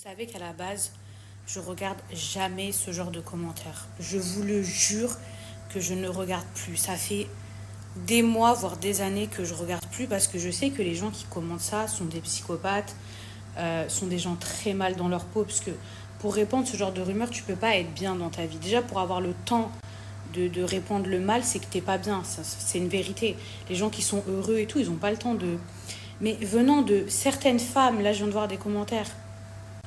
Vous savez qu'à la base, je regarde jamais ce genre de commentaires. Je vous le jure que je ne regarde plus. Ça fait des mois, voire des années que je regarde plus parce que je sais que les gens qui commentent ça sont des psychopathes, sont des gens très mal dans leur peau. Parce que pour répandre ce genre de rumeurs, tu peux pas être bien dans ta vie. Déjà, pour avoir le temps de répandre le mal, c'est que t'es pas bien. C'est une vérité. Les gens qui sont heureux et tout, ils n'ont pas le temps de... Mais venant de certaines femmes, là je viens de voir des commentaires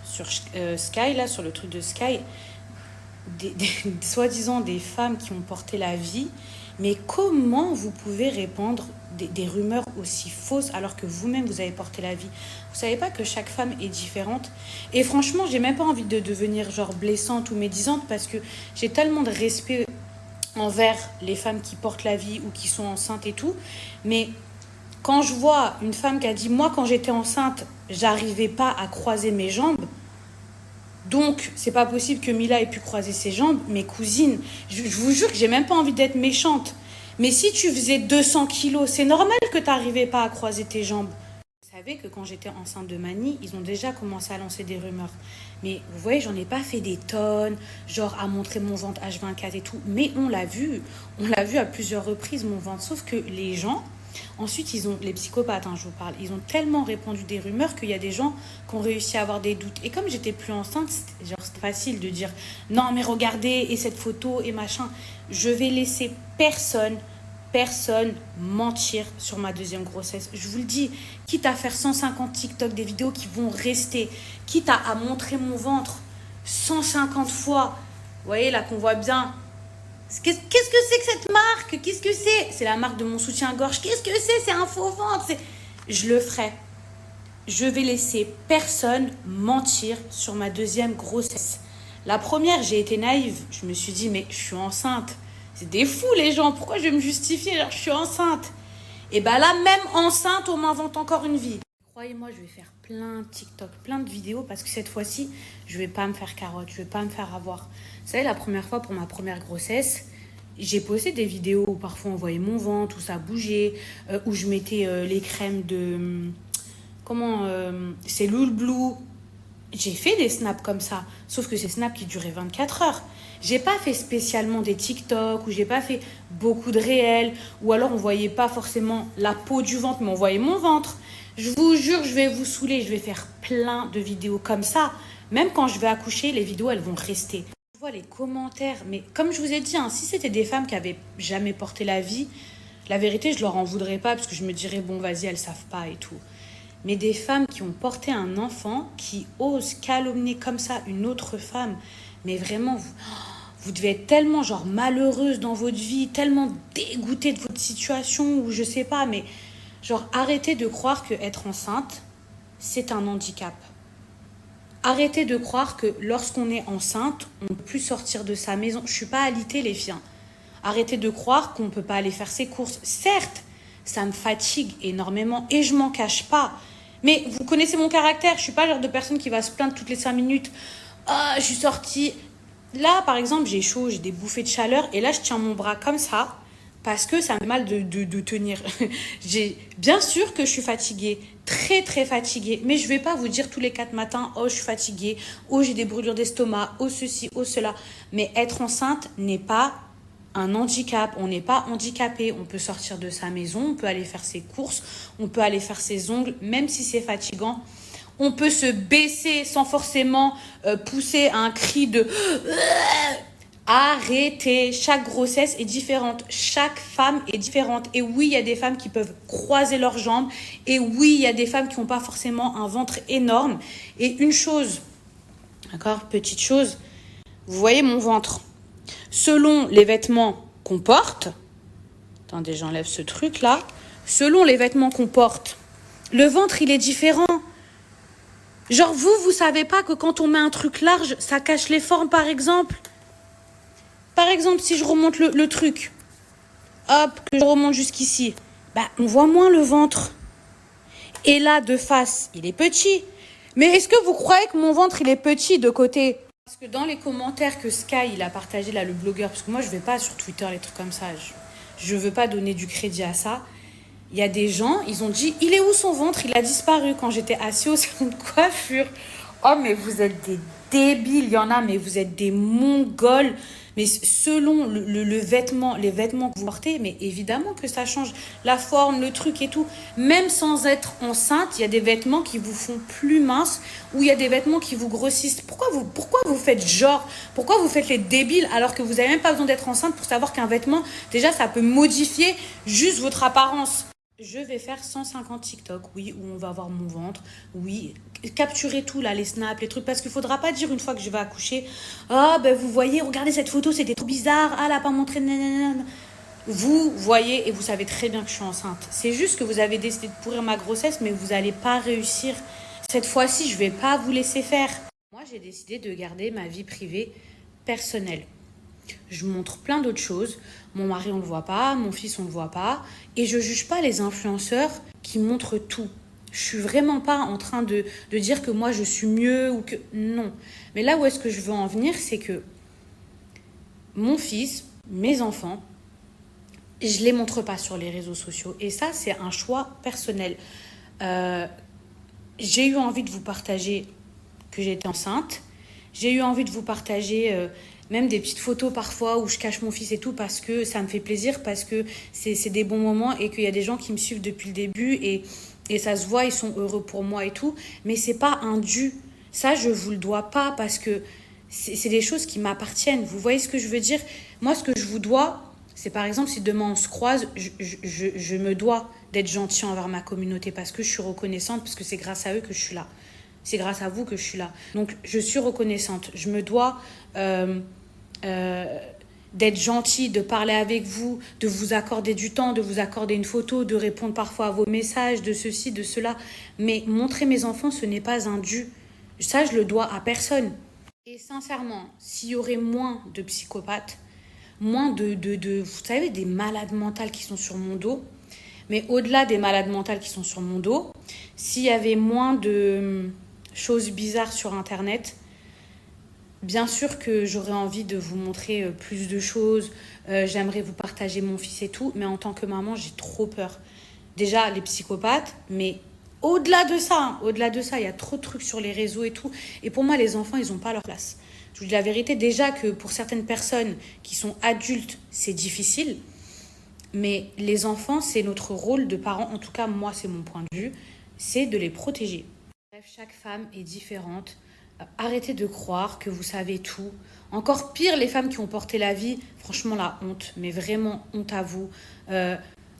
sur Sky, là, sur le truc de Sky, soi-disant des femmes qui ont porté la vie. Mais comment vous pouvez répandre des rumeurs aussi fausses alors que vous-même vous avez porté la vie? Vous savez pas que chaque femme est différente? Et franchement, j'ai même pas envie de devenir genre blessante ou médisante parce que j'ai tellement de respect envers les femmes qui portent la vie ou qui sont enceintes et tout. Mais quand je vois une femme qui a dit moi quand j'étais enceinte, j'arrivais pas à croiser mes jambes, donc, c'est pas possible que Mila ait pu croiser ses jambes. Mes cousines, je vous jure que j'ai même pas envie d'être méchante. Mais si tu faisais 200 kilos, c'est normal que tu n'arrivais pas à croiser tes jambes. Vous savez que quand j'étais enceinte de Mani, ils ont déjà commencé à lancer des rumeurs. Mais vous voyez, j'en ai pas fait des tonnes, genre à montrer mon ventre H24 et tout. Mais on l'a vu. On l'a vu à plusieurs reprises, mon ventre. Sauf que les gens, ensuite, les psychopathes, hein, je vous parle, ils ont tellement répandu des rumeurs qu'il y a des gens qui ont réussi à avoir des doutes. Et comme j'étais plus enceinte, c'était facile de dire non, mais regardez, et cette photo, et machin. Je vais laisser personne mentir sur ma deuxième grossesse. Je vous le dis, quitte à faire 150 TikTok, des vidéos qui vont rester, quitte à montrer mon ventre 150 fois. Vous voyez, là qu'on voit bien. Qu'est-ce que c'est que cette marque? Qu'est-ce que c'est? C'est la marque de mon soutien-gorge. Qu'est-ce que c'est? C'est un faux ventre. Je le ferai. Je vais laisser personne mentir sur ma deuxième grossesse. La première, j'ai été naïve. Je me suis dit, mais je suis enceinte. C'est des fous, les gens. Pourquoi je vais me justifier? Alors, je suis enceinte. Et bien là, même enceinte, on m'invente encore une vie. Croyez-moi, je vais faire plein de TikTok, plein de vidéos parce que cette fois-ci, je vais pas me faire carotte, je vais pas me faire avoir. Vous savez, la première fois pour ma première grossesse, j'ai posté des vidéos où parfois on voyait mon ventre, où ça bougeait, où je mettais les crèmes de... c'est Lul Blue. J'ai fait des snaps comme ça, sauf que ces snaps qui duraient 24 heures. J'ai pas fait spécialement des TikTok, ou j'ai pas fait beaucoup de réels, ou alors on voyait pas forcément la peau du ventre, mais on voyait mon ventre. Je vous jure, je vais vous saouler, je vais faire plein de vidéos comme ça. Même quand je vais accoucher, les vidéos, elles vont rester. Je vois les commentaires, mais comme je vous ai dit, hein, si c'était des femmes qui avaient jamais porté la vie, la vérité, je leur en voudrais pas, parce que je me dirais, bon, vas-y, elles savent pas et tout. Mais des femmes qui ont porté un enfant, qui osent calomnier comme ça une autre femme, mais vraiment, vous devez être tellement genre malheureuse dans votre vie, tellement dégoûtée de votre situation, ou je sais pas, mais genre arrêtez de croire que être enceinte, c'est un handicap. Arrêtez de croire que lorsqu'on est enceinte, on ne peut plus sortir de sa maison. Je suis pas alitée, les filles. Arrêtez de croire qu'on ne peut pas aller faire ses courses. Certes, ça me fatigue énormément et je m'en cache pas. Mais vous connaissez mon caractère, je suis pas le genre de personne qui va se plaindre toutes les 5 minutes. Ah, je suis sortie. Là, par exemple, j'ai chaud, j'ai des bouffées de chaleur et là, je tiens mon bras comme ça parce que ça me fait mal de tenir. Bien sûr que je suis fatiguée, très très fatiguée, mais je vais pas vous dire tous les 4 matins, oh, je suis fatiguée, oh, j'ai des brûlures d'estomac, oh, ceci, oh, cela. Mais être enceinte n'est pas un handicap, on n'est pas handicapé, on peut sortir de sa maison, on peut aller faire ses courses, on peut aller faire ses ongles, même si c'est fatigant. On peut se baisser sans forcément pousser un cri de... Arrêtez, chaque grossesse est différente, chaque femme est différente. Et oui, il y a des femmes qui peuvent croiser leurs jambes. Et oui, il y a des femmes qui n'ont pas forcément un ventre énorme. Et une chose, d'accord, petite chose, vous voyez mon ventre. Selon les vêtements qu'on porte, attendez, j'enlève ce truc-là. Selon les vêtements qu'on porte, le ventre, il est différent. Genre, vous savez pas que quand on met un truc large, ça cache les formes, par exemple. Par exemple, si je remonte le truc, hop, que je remonte jusqu'ici, bah, on voit moins le ventre. Et là, de face, il est petit. Mais est-ce que vous croyez que mon ventre, il est petit de côté? Parce que dans les commentaires que Sky, il a partagé, là, le blogueur, parce que moi, je vais pas sur Twitter, les trucs comme ça. Je veux pas donner du crédit à ça. Il y a des gens, ils ont dit, il est où son ventre? Il a disparu quand j'étais assise au salon de coiffure. Oh, mais vous êtes des débiles. Il y en a, mais vous êtes des mongols. Mais selon le vêtement, les vêtements que vous portez, mais évidemment que ça change la forme, le truc et tout. Même sans être enceinte, il y a des vêtements qui vous font plus mince ou il y a des vêtements qui vous grossissent. Pourquoi vous faites genre? Pourquoi vous faites les débiles alors que vous n'avez même pas besoin d'être enceinte pour savoir qu'un vêtement, déjà, ça peut modifier juste votre apparence. Je vais faire 150 TikTok, oui, où on va voir mon ventre, oui. Capturer tout, là, les snaps, les trucs, parce qu'il faudra pas dire une fois que je vais accoucher, ah, ben vous voyez, regardez cette photo, c'était trop bizarre, ah, elle a pas montré, nanana. Vous voyez et vous savez très bien que je suis enceinte. C'est juste que vous avez décidé de pourrir ma grossesse, mais vous n'allez pas réussir. Cette fois-ci, je vais pas vous laisser faire. Moi, j'ai décidé de garder ma vie privée personnelle. Je montre plein d'autres choses. Mon mari, on ne le voit pas. Mon fils, on ne le voit pas. Et je ne juge pas les influenceurs qui montrent tout. Je ne suis vraiment pas en train de dire que moi, je suis mieux ou que... Non. Mais là où est-ce que je veux en venir, c'est que mon fils, mes enfants, je ne les montre pas sur les réseaux sociaux. Et ça, c'est un choix personnel. J'ai eu envie de vous partager que j'étais enceinte. J'ai eu envie de vous partager même des petites photos parfois où je cache mon fils et tout parce que ça me fait plaisir, parce que c'est des bons moments et qu'il y a des gens qui me suivent depuis le début et ça se voit, ils sont heureux pour moi et tout. Mais c'est pas un dû. Ça, je vous le dois pas parce que c'est des choses qui m'appartiennent. Vous voyez ce que je veux dire? Moi, ce que je vous dois, c'est par exemple si demain on se croise, je me dois d'être gentil envers ma communauté parce que je suis reconnaissante, parce que c'est grâce à eux que je suis là. C'est grâce à vous que je suis là. Donc, je suis reconnaissante. Je me dois d'être gentille, de parler avec vous, de vous accorder du temps, de vous accorder une photo, de répondre parfois à vos messages, de ceci, de cela. Mais montrer mes enfants, ce n'est pas un dû. Ça, je le dois à personne. Et sincèrement, s'il y aurait moins de psychopathes, moins vous savez, des malades mentales qui sont sur mon dos, mais au-delà des malades mentales qui sont sur mon dos, s'il y avait moins de choses bizarres sur Internet, bien sûr que j'aurais envie de vous montrer plus de choses, j'aimerais vous partager mon fils et tout, mais en tant que maman, j'ai trop peur. Déjà, les psychopathes, mais au-delà de ça, il y a trop de trucs sur les réseaux et tout. Et pour moi, les enfants, ils n'ont pas leur place. Je vous dis la vérité, déjà que pour certaines personnes qui sont adultes, c'est difficile. Mais les enfants, c'est notre rôle de parents, en tout cas, moi, c'est mon point de vue, c'est de les protéger. Bref, chaque femme est différente. Arrêtez de croire que vous savez tout. Encore pire, les femmes qui ont porté la vie, franchement, la honte, mais vraiment honte à vous.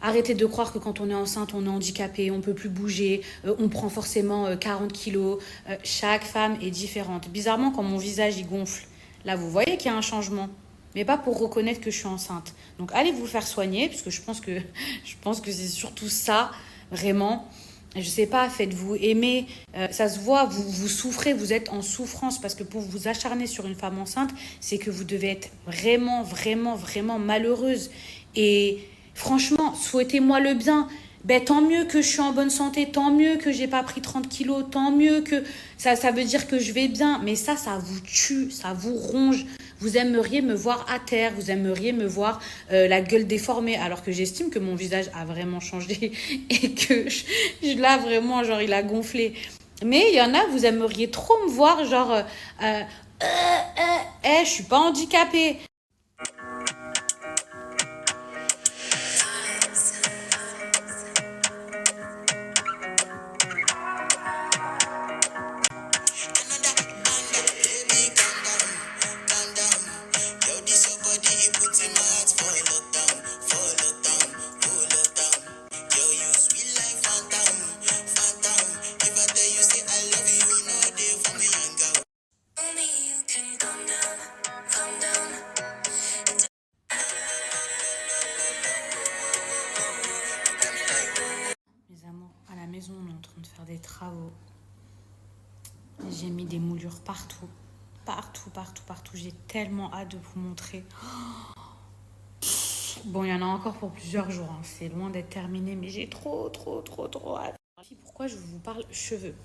Arrêtez de croire que quand on est enceinte, on est handicapé, on ne peut plus bouger, on prend forcément 40 kilos. Chaque femme est différente. Bizarrement, quand mon visage il gonfle, là, vous voyez qu'il y a un changement. Mais pas pour reconnaître que je suis enceinte. Donc, allez vous faire soigner, parce que je pense que c'est surtout ça, vraiment. Je sais pas, faites-vous aimer. Ça se voit, vous souffrez, vous êtes en souffrance, parce que pour vous acharner sur une femme enceinte, c'est que vous devez être vraiment, vraiment, vraiment malheureuse. Et franchement, souhaitez-moi le bien. Ben, tant mieux que je suis en bonne santé, tant mieux que j'ai pas pris 30 kilos, tant mieux que ça veut dire que je vais bien. Mais ça vous tue, ça vous ronge. Vous aimeriez me voir à terre, vous aimeriez me voir la gueule déformée, alors que j'estime que mon visage a vraiment changé et que là, vraiment, genre, il a gonflé. Mais il y en a, vous aimeriez trop me voir, genre, je suis pas handicapée. On est en train de faire des travaux. J'ai mis des moulures partout. Partout. J'ai tellement hâte de vous montrer. Bon, il y en a encore pour plusieurs jours. Hein. C'est loin d'être terminé, mais j'ai trop hâte. Pourquoi je vous parle cheveux?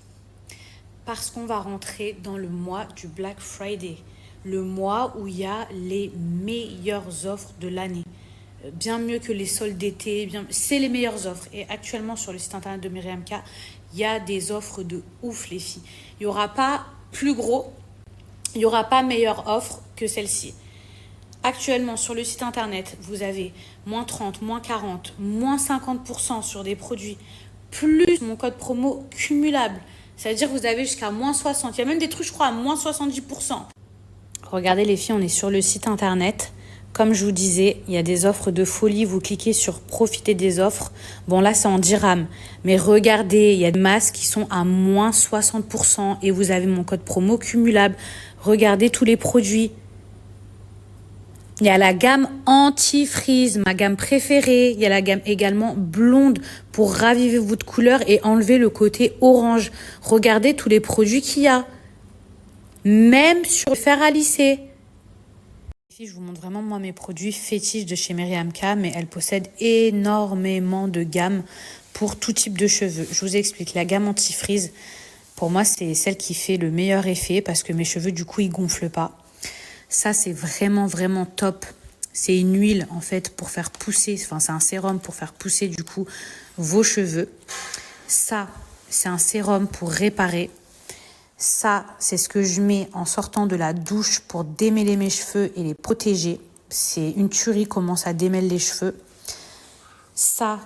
Parce qu'on va rentrer dans le mois du Black Friday. Le mois où il y a les meilleures offres de l'année. Bien mieux que les soldes d'été, c'est les meilleures offres. Et actuellement, sur le site internet de Myriam K, il y a des offres de ouf, les filles. Il n'y aura pas plus gros, il n'y aura pas meilleure offre que celle-ci. Actuellement, sur le site internet, vous avez moins 30, moins 40, moins 50% sur des produits, plus mon code promo cumulable. Ça veut dire que vous avez jusqu'à moins 60. Il y a même des trucs, je crois, à moins 70%. Regardez les filles, on est sur le site internet. Comme je vous disais, il y a des offres de folie. Vous cliquez sur profiter des offres. Bon, là, c'est en dirham. Mais regardez, il y a des masques qui sont à moins 60% et vous avez mon code promo cumulable. Regardez tous les produits. Il y a la gamme anti-frise, ma gamme préférée. Il y a la gamme également blonde pour raviver votre couleur et enlever le côté orange. Regardez tous les produits qu'il y a. Même sur le fer à lisser. Je vous montre vraiment moi mes produits fétiches de chez Myriam K, mais elle possède énormément de gammes pour tout type de cheveux. Je vous explique, la gamme anti-frise, pour moi c'est celle qui fait le meilleur effet parce que mes cheveux du coup ils gonflent pas. Ça c'est vraiment vraiment top. C'est une huile en fait pour faire pousser, enfin c'est un sérum pour faire pousser du coup vos cheveux. Ça c'est un sérum pour réparer. Ça, c'est ce que je mets en sortant de la douche pour démêler mes cheveux et les protéger. C'est une tuerie comment ça démêle les cheveux. Ça,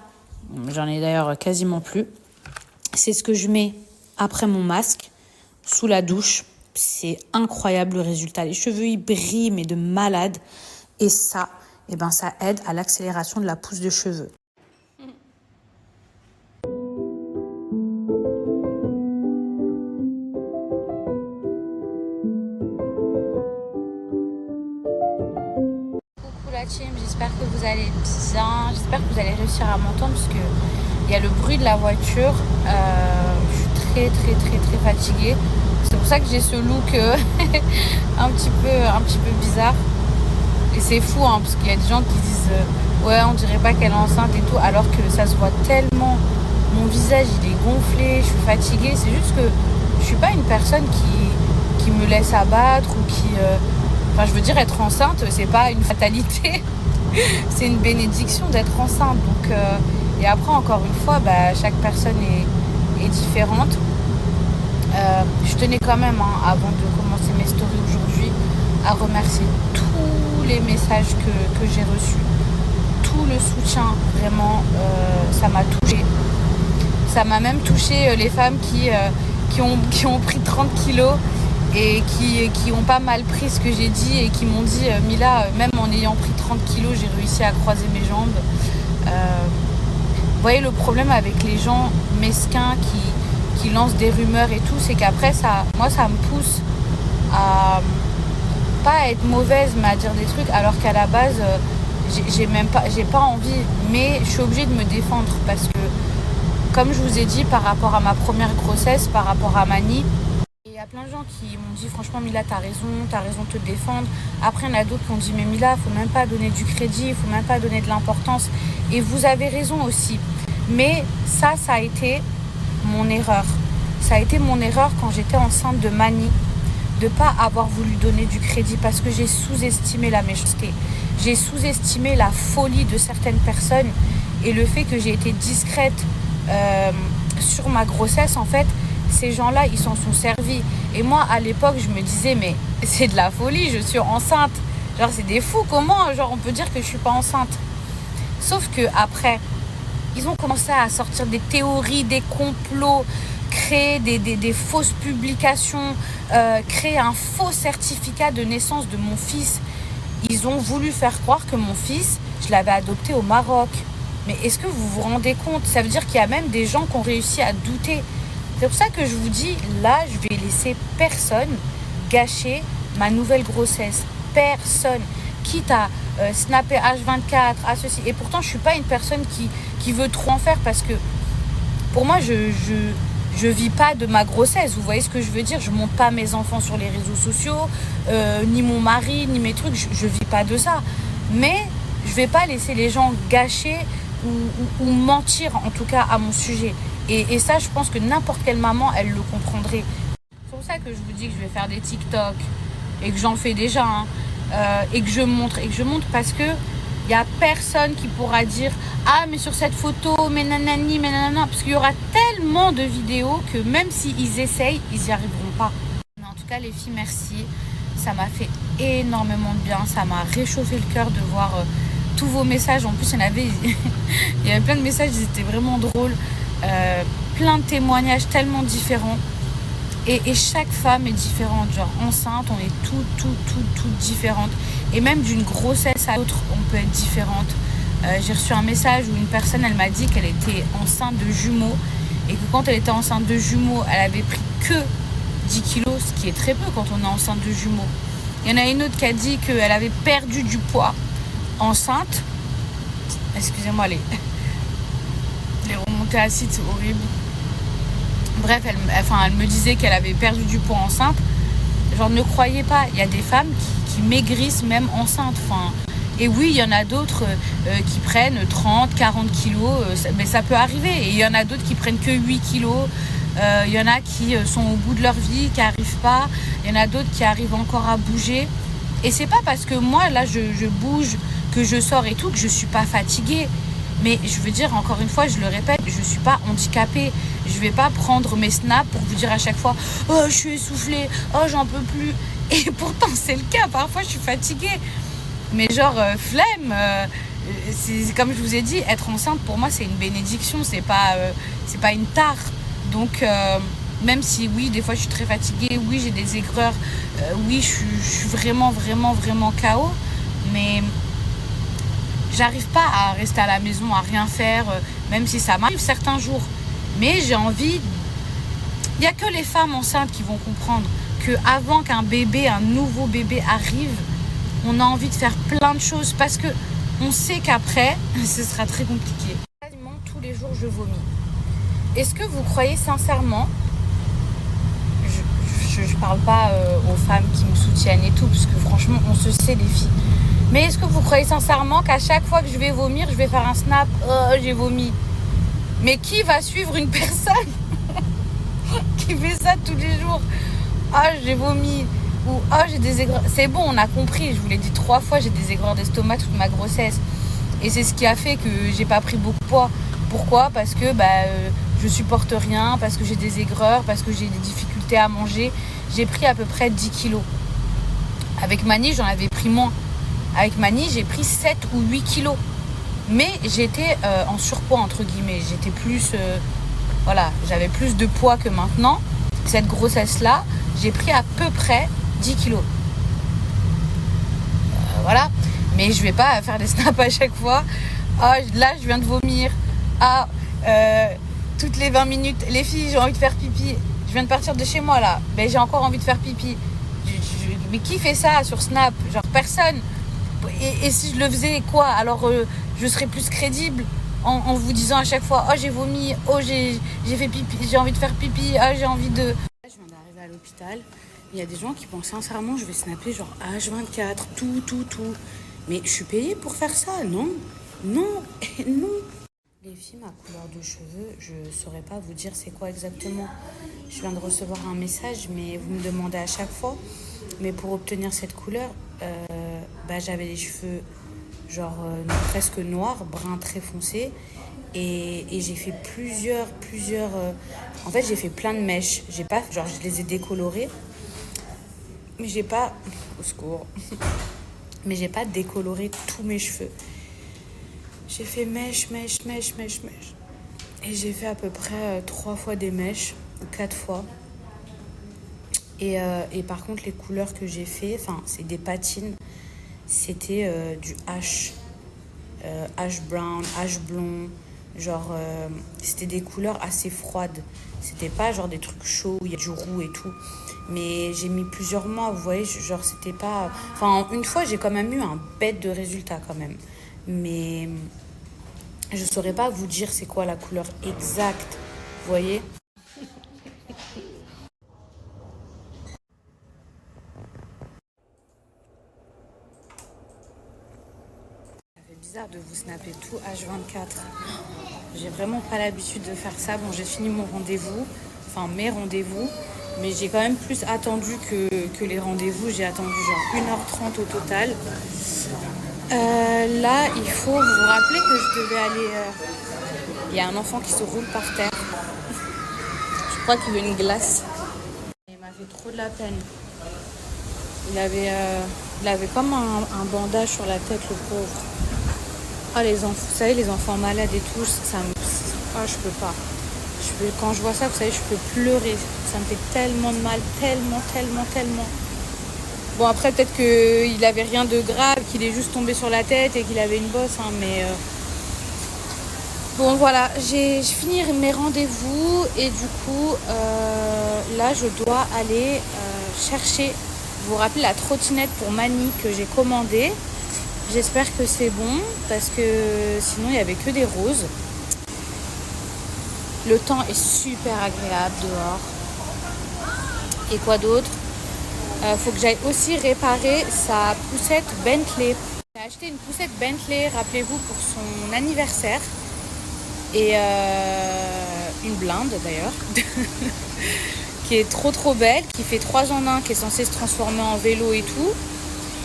j'en ai d'ailleurs quasiment plus. C'est ce que je mets après mon masque, sous la douche. C'est incroyable le résultat. Les cheveux, ils brillent, mais de malade. Et ça, eh ben, ça aide à l'accélération de la pousse de cheveux. J'espère que vous allez bien, j'espère que vous allez réussir à m'entendre parce que il y a le bruit de la voiture. Je suis très fatiguée. C'est pour ça que j'ai ce look un petit peu bizarre. Et c'est fou hein, parce qu'il y a des gens qui disent ouais on dirait pas qu'elle est enceinte et tout, alors que ça se voit tellement. Mon visage il est gonflé, je suis fatiguée. C'est juste que je suis pas une personne qui me laisse abattre ou qui enfin, je veux dire, être enceinte, c'est pas une fatalité. C'est une bénédiction d'être enceinte. Donc, et après, encore une fois, chaque personne est différente. Je tenais quand même, hein, avant de commencer mes stories aujourd'hui, à remercier tous les messages que j'ai reçus. Tout le soutien, vraiment, ça m'a touchée. Ça m'a même touché les femmes qui ont pris 30 kilos. Et qui ont pas mal pris ce que j'ai dit et qui m'ont dit Mila, même en ayant pris 30 kilos, j'ai réussi à croiser mes jambes. Vous voyez, le problème avec les gens mesquins qui lancent des rumeurs et tout, c'est qu'après, ça me pousse à pas être mauvaise, mais à dire des trucs, alors qu'à la base, j'ai pas envie. Mais je suis obligée de me défendre parce que, comme je vous ai dit, par rapport à ma première grossesse, par rapport à Mani, il y a plein de gens qui m'ont dit franchement Mila t'as raison de te défendre. Après il y en a d'autres qui ont dit mais Mila faut même pas donner du crédit, faut même pas donner de l'importance. Et vous avez raison aussi. Mais ça a été mon erreur. Ça a été mon erreur quand j'étais enceinte de Mani, de pas avoir voulu donner du crédit parce que j'ai sous-estimé la méchanceté. J'ai sous-estimé la folie de certaines personnes et le fait que j'ai été discrète sur ma grossesse en fait. Ces gens-là, ils s'en sont servis. Et moi, à l'époque, je me disais, mais c'est de la folie, je suis enceinte. Genre, c'est des fous, comment on peut dire que je suis pas enceinte? Sauf que après, ils ont commencé à sortir des théories, des complots, créer des fausses publications, créer un faux certificat de naissance de mon fils. Ils ont voulu faire croire que mon fils, je l'avais adopté au Maroc. Mais est-ce que vous vous rendez compte? Ça veut dire qu'il y a même des gens qui ont réussi à douter. C'est pour ça que je vous dis, là, je vais laisser personne gâcher ma nouvelle grossesse. Personne. Quitte à snapper H24, à ceci. Et pourtant, je ne suis pas une personne qui veut trop en faire parce que pour moi, je vis pas de ma grossesse. Vous voyez ce que je veux dire? Je monte pas mes enfants sur les réseaux sociaux, ni mon mari, ni mes trucs. Je vis pas de ça. Mais je vais pas laisser les gens gâcher ou mentir, en tout cas, à mon sujet. Et ça, je pense que n'importe quelle maman, elle le comprendrait. C'est pour ça que je vous dis que je vais faire des TikTok et que j'en fais déjà, hein, et que je montre parce que il y a personne qui pourra dire ah mais sur cette photo mais nanani mais nanana, parce qu'il y aura tellement de vidéos que même s'ils essayent, ils n'y arriveront pas. Mais en tout cas, les filles, merci. Ça m'a fait énormément de bien. Ça m'a réchauffé le cœur de voir tous vos messages. En plus, il y avait plein de messages, ils étaient vraiment drôles. Plein de témoignages tellement différents. Et chaque femme est différente. Genre, enceinte, on est toutes différentes. Et même d'une grossesse à l'autre, on peut être différente. J'ai reçu un message où une personne, elle m'a dit qu'elle était enceinte de jumeaux. Et que quand elle était enceinte de jumeaux, elle avait pris que 10 kilos, ce qui est très peu quand on est enceinte de jumeaux. Il y en a une autre qui a dit qu'elle avait perdu du poids enceinte. Excusez-moi, les remontées acides, c'est horrible. Bref, elle me disait qu'elle avait perdu du poids enceinte. Genre, ne croyez pas, il y a des femmes qui maigrissent même enceintes. Enfin, et oui, il y en a d'autres qui prennent 30, 40 kilos, mais ça peut arriver. Et il y en a d'autres qui prennent que 8 kilos. Il y en a qui sont au bout de leur vie, qui n'arrivent pas. Il y en a d'autres qui arrivent encore à bouger. Et c'est pas parce que moi, là, je bouge, que je sors et tout, que je suis pas fatiguée. Mais je veux dire, encore une fois, je le répète, je suis pas handicapée. Je vais pas prendre mes snaps pour vous dire à chaque fois « Oh, je suis essoufflée. Oh, j'en peux plus. » Et pourtant, c'est le cas. Parfois, je suis fatiguée. Mais genre, flemme. C'est comme je vous ai dit, être enceinte, pour moi, c'est une bénédiction. C'est pas une tare. Donc, même si, oui, des fois, je suis très fatiguée. Oui, j'ai des aigreurs. Oui, je suis vraiment KO. Mais j'arrive pas à rester à la maison, à rien faire, même si ça m'arrive certains jours. Mais j'ai envie... Il n'y a que les femmes enceintes qui vont comprendre qu'avant qu'un bébé, un nouveau bébé arrive, on a envie de faire plein de choses parce que on sait qu'après, ce sera très compliqué. Quasiment tous les jours, je vomis. Est-ce que vous croyez sincèrement, je parle pas aux femmes qui me soutiennent et tout, parce que franchement, on se sait les filles. Mais est-ce que vous croyez sincèrement qu'à chaque fois que je vais vomir, je vais faire un snap, oh, j'ai vomi. Mais qui va suivre une personne qui fait ça tous les jours? Ah, j'ai vomi. Ou ah, j'ai des aigreurs. C'est bon, on a compris. Je vous l'ai dit 3 fois, j'ai des aigreurs d'estomac toute ma grossesse. Et c'est ce qui a fait que j'ai pas pris beaucoup de poids. Pourquoi? Parce que je supporte rien, parce que j'ai des aigreurs, parce que j'ai des difficultés à manger. J'ai pris à peu près 10 kilos. Avec Mani, j'en avais pris moins. Avec Mani, j'ai pris 7 ou 8 kilos. Mais j'étais en surpoids, entre guillemets. J'étais plus... j'avais plus de poids que maintenant. Cette grossesse-là, j'ai pris à peu près 10 kilos. Voilà. Mais je vais pas faire des snaps à chaque fois. Ah, là, je viens de vomir. Ah, toutes les 20 minutes, les filles, j'ai envie de faire pipi. Je viens de partir de chez moi, là. Ben, j'ai encore envie de faire pipi. Mais qui fait ça sur Snap? Genre, personne. Et si je le faisais, quoi? Alors, je serais plus crédible en vous disant à chaque fois, oh, j'ai vomi, oh, j'ai fait pipi, j'ai envie de faire pipi, oh, j'ai envie de... Je viens d'arriver à l'hôpital. Il y a des gens qui pensent sincèrement, je vais snapper genre H24, tout. Mais je suis payée pour faire ça, non. Les filles, ma couleur de cheveux, je saurais pas vous dire c'est quoi exactement. Je viens de recevoir un message, mais vous me demandez à chaque fois. Mais pour obtenir cette couleur, j'avais les cheveux genre presque noirs, brun très foncé. Et j'ai fait plusieurs... En fait, j'ai fait plein de mèches. J'ai pas, genre, je les ai décolorées. Mais j'ai pas... Au secours. Mais j'ai pas décoloré tous mes cheveux. J'ai fait mèche. Et j'ai fait à peu près 3 fois des mèches, ou 4 fois. Et par contre, les couleurs que j'ai fait, c'est des patines. C'était du ash brown, ash blond. Genre, c'était des couleurs assez froides. C'était pas genre des trucs chauds où il y a du roux et tout. Mais j'ai mis plusieurs mois, vous voyez, genre c'était pas... Enfin, une fois, j'ai quand même eu un bête de résultat quand même. Mais je saurais pas vous dire c'est quoi la couleur exacte, vous voyez. Ça fait bizarre de vous snapper tout H24. J'ai vraiment pas l'habitude de faire ça. Bon, j'ai fini mon rendez-vous, mes rendez-vous. Mais j'ai quand même plus attendu que les rendez-vous. J'ai attendu genre 1h30 au total. Là, il faut vous rappeler que je devais aller... Il y a un enfant qui se roule par terre. Je crois qu'il veut une glace. Il m'a fait trop de la peine. Il avait comme un bandage sur la tête, le pauvre. Ah, les enfants, vous savez, les enfants malades et tout, je peux pas. Quand je vois ça, vous savez, je peux pleurer. Ça me fait tellement de mal, tellement. Bon, après, peut-être qu'il avait rien de grave, qu'il est juste tombé sur la tête et qu'il avait une bosse, hein, mais... Bon, voilà, j'ai fini mes rendez-vous et du coup, là, je dois aller chercher, vous rappelez, la trottinette pour Mani que j'ai commandée. J'espère que c'est bon, parce que sinon, il n'y avait que des roses. Le temps est super agréable dehors. Et quoi d'autre ? Faut que j'aille aussi réparer sa poussette Bentley. J'ai acheté une poussette Bentley, rappelez-vous, pour son anniversaire. Et une blinde d'ailleurs, qui est trop belle, qui fait 3 en 1, qui est censée se transformer en vélo et tout.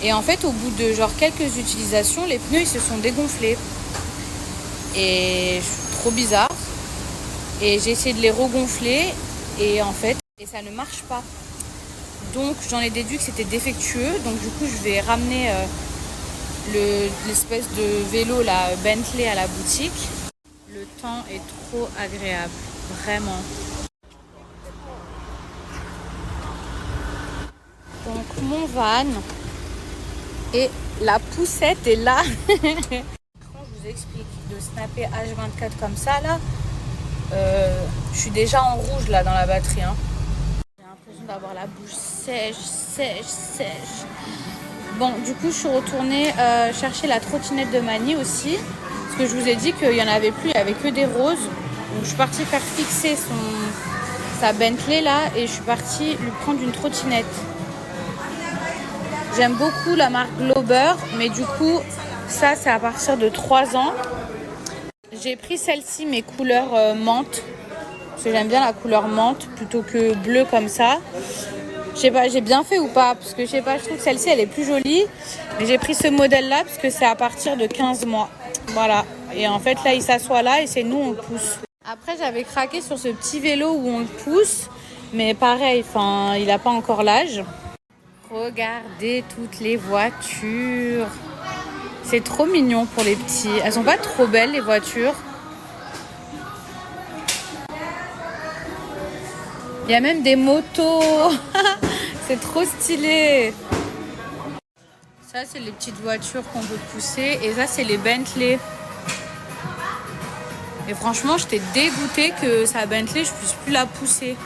Et en fait, au bout de genre quelques utilisations, les pneus ils se sont dégonflés. Et trop bizarre. Et j'ai essayé de les regonfler et en fait, ça ne marche pas. Donc j'en ai déduit que c'était défectueux. Donc du coup, je vais ramener l'espèce de vélo là, Bentley à la boutique. Le temps est trop agréable, vraiment. Donc mon van et la poussette est là. Je vous explique, de snapper H24 comme ça là, je suis déjà en rouge là dans la batterie. Hein. J'ai l'impression d'avoir la bouche sèche. Bon, du coup, je suis retournée chercher la trottinette de Mani aussi. Parce que je vous ai dit qu'il n'y en avait plus, il n'y avait que des roses. Donc, je suis partie faire fixer sa Bentley là et je suis partie lui prendre une trottinette. J'aime beaucoup la marque Glauber, mais du coup, ça, c'est à partir de 3 ans. J'ai pris celle-ci, mes couleurs menthe. Parce que j'aime bien la couleur menthe plutôt que bleu comme ça. Je sais pas, j'ai bien fait ou pas, parce que je sais pas, je trouve que celle-ci elle est plus jolie. Mais j'ai pris ce modèle-là parce que c'est à partir de 15 mois. Voilà. Et en fait, là, il s'assoit là et c'est nous, on le pousse. Après, j'avais craqué sur ce petit vélo où on le pousse. Mais pareil, il n'a pas encore l'âge. Regardez toutes les voitures. C'est trop mignon pour les petits. Elles sont pas trop belles, les voitures. Il y a même des motos. C'est trop stylé. Ça, c'est les petites voitures qu'on peut pousser. Et ça, c'est les Bentley. Et franchement, j'étais dégoûtée que sa Bentley, je puisse plus la pousser.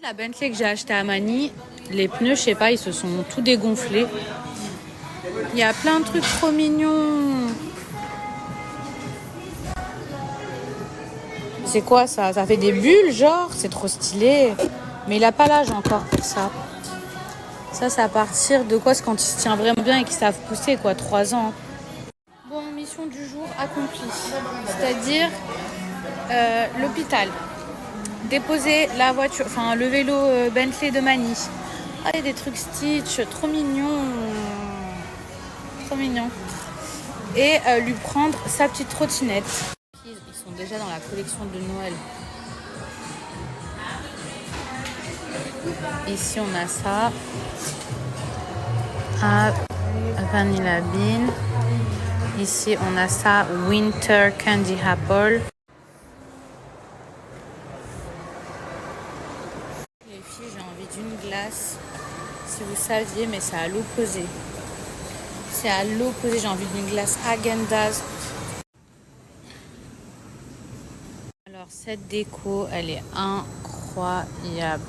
La Bentley que j'ai achetée à Mani, les pneus, je sais pas, ils se sont tout dégonflés. Il y a plein de trucs trop mignons. C'est quoi ça? Ça fait des bulles, genre? C'est trop stylé. Mais il a pas l'âge encore pour ça. Ça, c'est à partir de quoi? C'est quand il se tient vraiment bien et qu'ils savent pousser, quoi, 3 ans. Bon, mission du jour accomplie. C'est-à-dire l'hôpital. Déposer la voiture, le vélo Bentley de Mani. Ah, il y a des trucs Stitch, trop mignons. Trop mignons. Et lui prendre sa petite trottinette. Ils sont déjà dans la collection de Noël. Ici, on a ça. Vanilla Bean. Ici, on a ça. Winter Candy Apple. Les filles, j'ai envie d'une glace. Si vous saviez, mais c'est à l'opposé. C'est à l'opposé. J'ai envie d'une glace Häagen-Dazs. Alors, cette déco, elle est incroyable.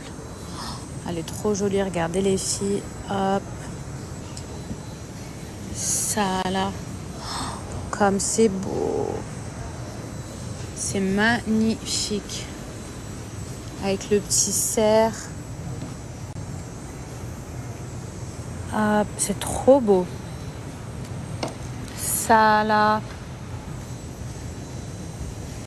Elle est trop jolie. Regardez les filles. Hop. Ça là. Comme c'est beau. C'est magnifique. Avec le petit cerf. Hop. C'est trop beau. Ça là.